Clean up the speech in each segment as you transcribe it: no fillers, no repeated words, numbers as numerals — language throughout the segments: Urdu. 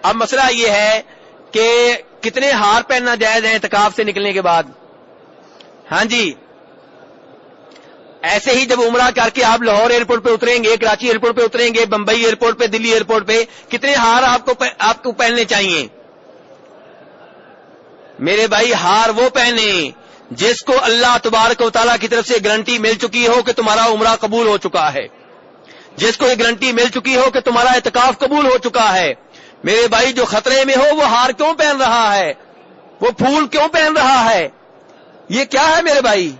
اب مسئلہ یہ ہے کہ کتنے ہار پہننا جائز ہے اعتکاف سے نکلنے کے بعد؟ ہاں جی، ایسے ہی جب عمرہ کر کے آپ لاہور ایئرپورٹ پہ اتریں گے، کراچی ایئرپورٹ پہ اتریں گے، بمبئی ایئرپورٹ پہ، دلی ایئرپورٹ پہ، کتنے ہار آپ کو پہننے چاہیے؟ میرے بھائی، ہار وہ پہنے جس کو اللہ تبارک و تعالیٰ کی طرف سے گارنٹی مل چکی ہو کہ تمہارا عمرہ قبول ہو چکا ہے، جس کو یہ گارنٹی مل چکی ہو کہ تمہارا اعتکاف قبول ہو چکا ہے۔ میرے بھائی، جو خطرے میں ہو وہ ہار کیوں پہن رہا ہے؟ وہ پھول کیوں پہن رہا ہے؟ یہ کیا ہے میرے بھائی؟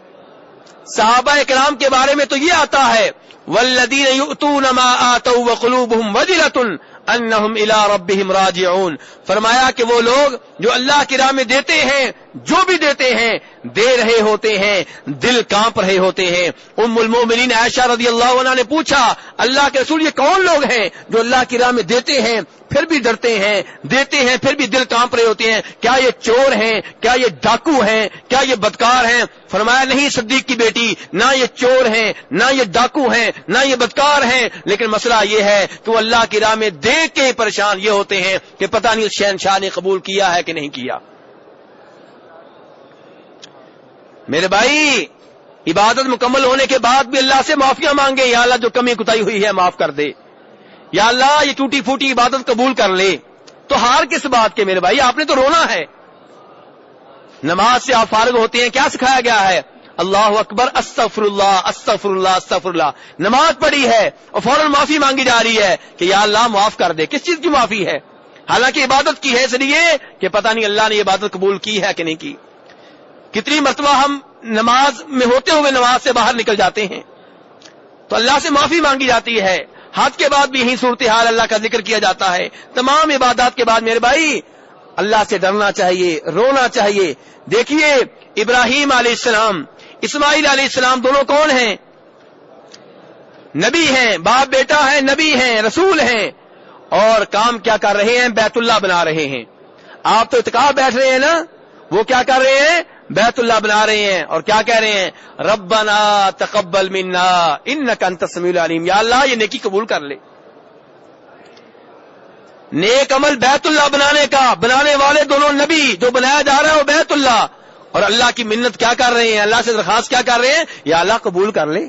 صحابہ اکرام کے بارے میں تو یہ آتا ہے والذین یؤتون ما آتوا وقلوبهم وجلۃ انہم الی ربہم راجعون، فرمایا کہ وہ لوگ جو اللہ کی راہ میں دیتے ہیں، جو بھی دیتے ہیں، دے رہے ہوتے ہیں، دل کانپ رہے ہوتے ہیں۔ ام المومنین عائشہ رضی اللہ عنہا نے پوچھا، اللہ کے رسول یہ کون لوگ ہیں جو اللہ کی راہ میں دیتے ہیں پھر بھی ڈرتے ہیں، دیتے ہیں پھر بھی دل کانپ رہے ہوتے ہیں؟ کیا یہ چور ہیں؟ کیا یہ ڈاکو ہیں؟ کیا یہ بدکار ہیں؟ فرمایا نہیں صدیق کی بیٹی، نہ یہ چور ہیں، نہ یہ ڈاکو ہیں، نہ یہ بدکار ہیں، لیکن مسئلہ یہ ہے کہ وہ اللہ کی راہ میں دے کے پریشان یہ ہوتے ہیں کہ پتہ نہیں اس شہنشاہ نے قبول کیا ہے کہ نہیں کیا۔ میرے بھائی، عبادت مکمل ہونے کے بعد بھی اللہ سے معافیاں مانگے، یا اللہ جو کمی کوتاہی ہوئی ہے معاف کر دے، یا اللہ یہ ٹوٹی پھوٹی عبادت قبول کر لے۔ تو ہار کس بات کے میرے بھائی؟ آپ نے تو رونا ہے۔ نماز سے آپ فارغ ہوتے ہیں، کیا سکھایا گیا ہے؟ اللہ اکبر، استغفر اللہ، استغفر اللہ، استغفر اللہ۔ نماز پڑھی ہے اور فوراً معافی مانگی جا رہی ہے کہ یا اللہ معاف کر دے۔ کس چیز کی معافی ہے؟ حالانکہ عبادت کی ہے، اس لیے کہ پتہ نہیں اللہ نے یہ عبادت قبول کی ہے کہ نہیں کی۔ کتنی مرتبہ ہم نماز میں ہوتے ہوئے نماز سے باہر نکل جاتے ہیں تو اللہ سے معافی مانگی جاتی ہے، حج کے بعد بھی یہی صورتحال، اللہ کا ذکر کیا جاتا ہے۔ تمام عبادات کے بعد میرے بھائی اللہ سے ڈرنا چاہیے، رونا چاہیے۔ دیکھیے، ابراہیم علیہ السلام، اسماعیل علیہ السلام دونوں کون ہیں؟ نبی ہیں، باپ بیٹا ہیں، نبی ہیں، رسول ہیں، اور کام کیا کر رہے ہیں؟ بیت اللہ بنا رہے ہیں۔ آپ تو اعتکاف بیٹھ رہے ہیں نا، وہ کیا کر رہے ہیں؟ بیت اللہ بنا رہے ہیں، اور کیا کہہ رہے ہیں؟ ربنا تقبل منا انک انت السمیع العلیم، یا اللہ یہ نیکی قبول کر لے۔ نیک عمل بیت اللہ بنانے کا، بنانے والے دونوں نبی، جو بنایا جا رہا ہے وہ بیت اللہ، اور اللہ کی منت کیا کر رہے ہیں؟ اللہ سے درخواست کیا کر رہے ہیں؟ یا اللہ قبول کر لے۔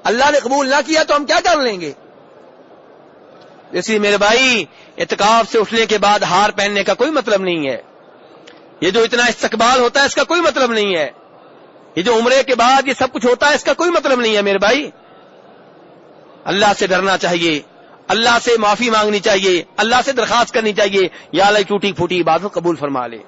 اللہ نے قبول نہ کیا تو ہم کیا کر لیں گے؟ اسی میرے بھائی، اعتکاف سے اٹھنے کے بعد ہار پہننے کا کوئی مطلب نہیں ہے۔ یہ جو اتنا استقبال ہوتا ہے اس کا کوئی مطلب نہیں ہے۔ یہ جو عمرے کے بعد یہ سب کچھ ہوتا ہے اس کا کوئی مطلب نہیں ہے میرے بھائی۔ اللہ سے ڈرنا چاہیے، اللہ سے معافی مانگنی چاہیے، اللہ سے درخواست کرنی چاہیے، یا اللہ ٹوٹی پھوٹی عبادت قبول فرما لے۔